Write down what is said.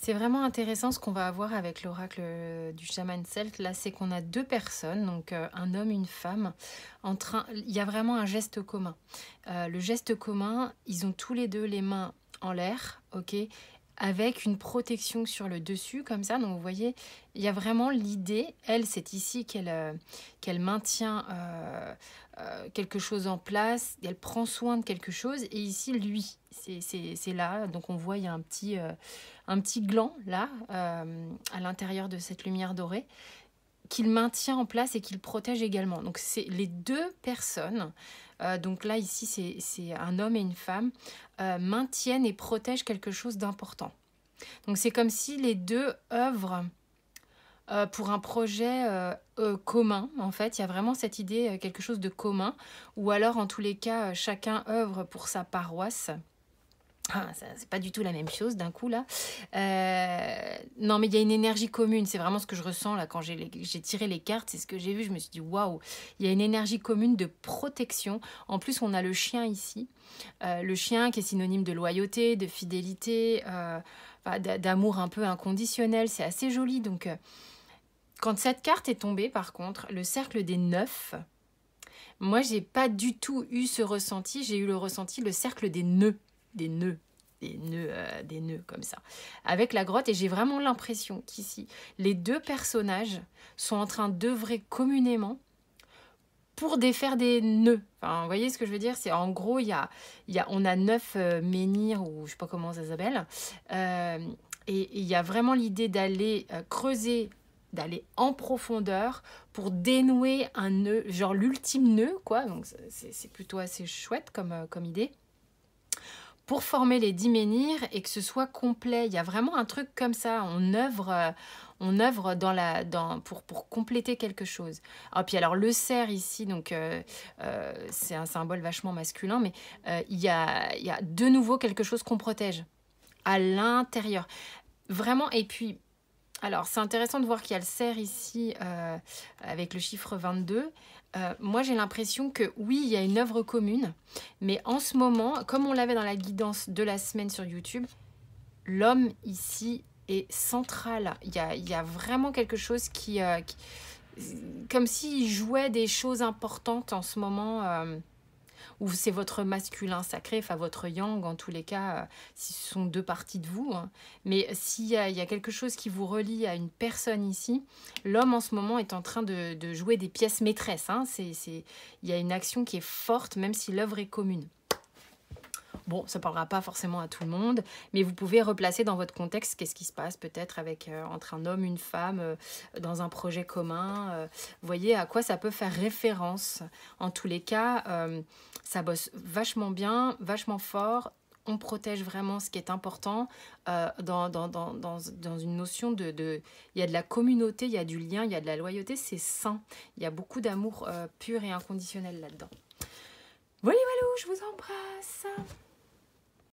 C'est vraiment intéressant ce qu'on va avoir avec l'oracle du chaman celte. Là, c'est qu'on a deux personnes, donc un homme, une femme, en train. Il y a vraiment un geste commun. Le geste commun, ils ont tous les deux les mains en l'air, ok, avec une protection sur le dessus, comme ça. Donc, vous voyez, il y a vraiment l'idée. Elle, c'est ici qu'elle maintient quelque chose en place. Elle prend soin de quelque chose. Et ici, lui, c'est là. Donc, on voit, il y a un petit gland là, à l'intérieur de cette lumière dorée, qu'il maintient en place et qu'il protège également. Donc c'est les deux personnes, donc là ici c'est un homme et une femme, maintiennent et protègent quelque chose d'important. Donc c'est comme si les deux œuvrent pour un projet commun. En fait, il y a vraiment cette idée, quelque chose de commun, ou alors en tous les cas, chacun œuvre pour sa paroisse. Ah, c'est pas du tout la même chose d'un coup là. Non, mais il y a une énergie commune. C'est vraiment ce que je ressens là quand j'ai tiré les cartes. C'est ce que j'ai vu. Je me suis dit waouh, il y a une énergie commune de protection. En plus, on a le chien ici. Le chien qui est synonyme de loyauté, de fidélité, d'amour un peu inconditionnel. C'est assez joli. Donc, quand cette carte est tombée, par contre, le cercle des 9, moi, j'ai pas du tout eu ce ressenti. J'ai eu le ressenti, le cercle des nœuds. Des nœuds comme ça, avec la grotte. Et j'ai vraiment l'impression qu'ici, les deux personnages sont en train d'œuvrer communément pour défaire des nœuds. Enfin, vous voyez ce que je veux dire? C'est en gros, on a 9 menhirs, ou je sais pas comment ça s'appelle, et il y a vraiment l'idée d'aller creuser, d'aller en profondeur pour dénouer un nœud, genre l'ultime nœud, quoi. Donc c'est plutôt assez chouette comme idée, pour former les 10 menhirs et que ce soit complet. Il y a vraiment un truc comme ça. On œuvre pour compléter quelque chose. Ah, puis alors le cerf ici, donc c'est un symbole vachement masculin, mais il y a de nouveau quelque chose qu'on protège à l'intérieur. Vraiment, et puis, alors c'est intéressant de voir qu'il y a le cerf ici avec le chiffre 22. Moi, j'ai l'impression que oui, il y a une œuvre commune, mais en ce moment, comme on l'avait dans la guidance de la semaine sur YouTube, l'homme ici est central. Il y a vraiment quelque chose comme s'il jouait des choses importantes en ce moment, ou c'est votre masculin sacré, enfin votre yang en tous les cas, si ce sont deux parties de vous. Hein. Mais s'il y a quelque chose qui vous relie à une personne ici, l'homme en ce moment est en train de jouer des pièces maîtresses. Hein. Il y a une action qui est forte, même si l'œuvre est commune. Bon, ça ne parlera pas forcément à tout le monde, mais vous pouvez replacer dans votre contexte qu'est-ce qui se passe peut-être entre un homme et une femme dans un projet commun. Vous voyez à quoi ça peut faire référence. En tous les cas, ça bosse vachement bien, vachement fort. On protège vraiment ce qui est important dans une notion de... Il y a de la communauté, il y a du lien, il y a de la loyauté, c'est sain. Il y a beaucoup d'amour pur et inconditionnel là-dedans. Voilà, je vous embrasse.